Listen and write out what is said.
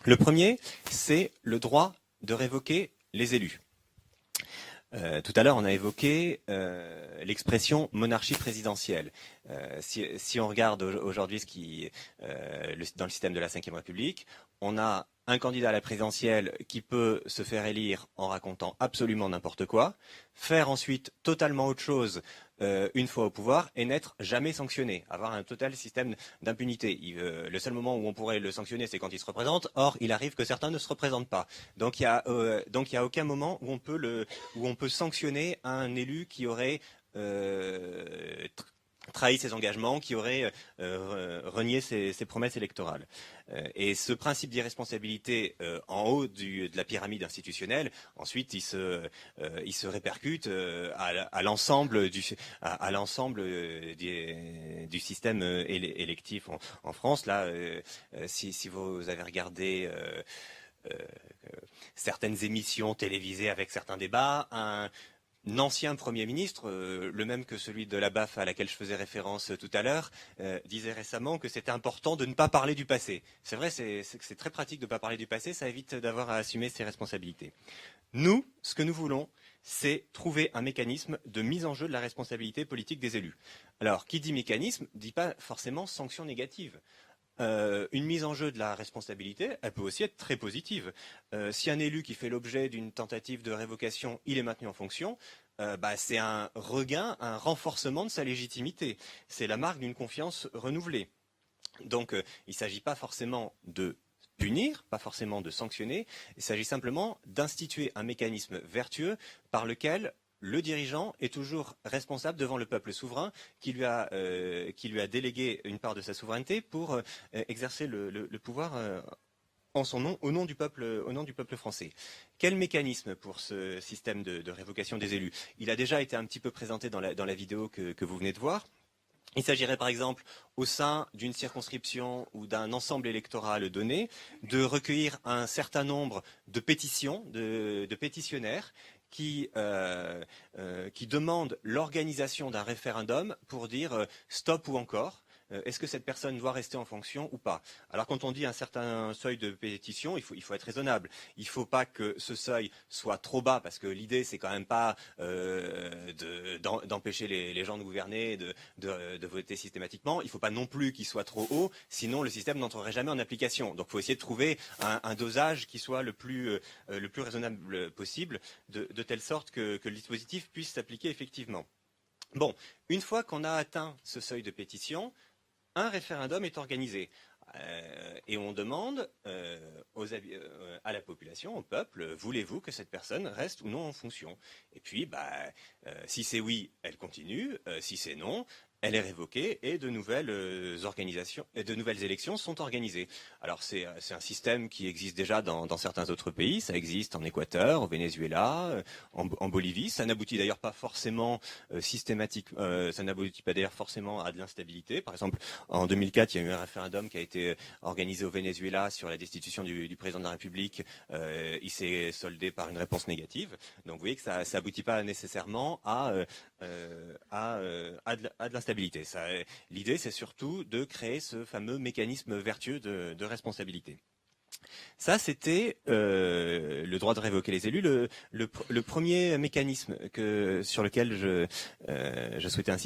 Le premier, c'est le droit de révoquer les élus. Tout à l'heure, on a évoqué l'expression monarchie présidentielle. Si on regarde aujourd'hui ce qui, dans le système de la Ve République, on a un candidat à la présidentielle qui peut se faire élire en racontant absolument n'importe quoi, faire ensuite totalement autre chose une fois au pouvoir et n'être jamais sanctionné, avoir un total système d'impunité. Le seul moment où on pourrait le sanctionner, c'est quand il se représente. Or, il arrive que certains ne se représentent pas. Donc, il y a aucun moment où on peut sanctionner un élu qui aurait trahi ses engagements, qui aurait renié ses promesses électorales. Et ce principe d'irresponsabilité en haut de la pyramide institutionnelle, ensuite, il se répercute à l'ensemble du système électif en France. Là, si vous avez regardé certaines émissions télévisées avec certains débats, un ancien Premier ministre, le même que celui de la BAF à laquelle je faisais référence tout à l'heure, disait récemment que c'était important de ne pas parler du passé. C'est vrai, c'est très pratique de ne pas parler du passé, ça évite d'avoir à assumer ses responsabilités. Nous, ce que nous voulons, c'est trouver un mécanisme de mise en jeu de la responsabilité politique des élus. Alors, qui dit mécanisme, dit pas forcément sanction négative. Une mise en jeu de la responsabilité, elle peut aussi être très positive. Si un élu qui fait l'objet d'une tentative de révocation, il est maintenu en fonction, c'est un regain, un renforcement de sa légitimité. C'est la marque d'une confiance renouvelée. Donc, il ne s'agit pas forcément de punir, pas forcément de sanctionner, il s'agit simplement d'instituer un mécanisme vertueux par lequel le dirigeant est toujours responsable devant le peuple souverain qui lui a délégué une part de sa souveraineté pour exercer le pouvoir en son nom, au nom du peuple français. Quel mécanisme pour ce système de révocation des élus? Il a déjà été un petit peu présenté dans la vidéo que vous venez de voir. Il s'agirait par exemple, au sein d'une circonscription ou d'un ensemble électoral donné, de recueillir un certain nombre de pétitions, de pétitionnaires qui demandent l'organisation d'un référendum pour dire stop ou encore. Est-ce que cette personne doit rester en fonction ou pas? Alors quand on dit un certain seuil de pétition, il faut être raisonnable. Il ne faut pas que ce seuil soit trop bas, parce que l'idée c'est quand même pas d'empêcher les gens de gouverner, de voter systématiquement. Il ne faut pas non plus qu'il soit trop haut, sinon le système n'entrerait jamais en application. Donc il faut essayer de trouver un dosage qui soit le plus raisonnable possible, de telle sorte que le dispositif puisse s'appliquer effectivement. Bon, une fois qu'on a atteint ce seuil de pétition, un référendum est organisé et on demande à la population, au peuple, voulez-vous que cette personne reste ou non en fonction? Et puis, si c'est oui, elle continue, si c'est non, elle est révoquée et de nouvelles organisations et de nouvelles élections sont organisées. Alors c'est un système qui existe déjà dans certains autres pays. Ça existe en Équateur, au Venezuela, en Bolivie. Ça n'aboutit d'ailleurs pas forcément ça n'aboutit pas d'ailleurs forcément à de l'instabilité. Par exemple, en 2004, il y a eu un référendum qui a été organisé au Venezuela sur la destitution du président de la République. Il s'est soldé par une réponse négative. Donc vous voyez que ça aboutit pas nécessairement à de l'instabilité. L'idée, c'est surtout de créer ce fameux mécanisme vertueux de responsabilité. Ça, c'était le droit de révoquer les élus, le premier mécanisme sur lequel je souhaitais insister.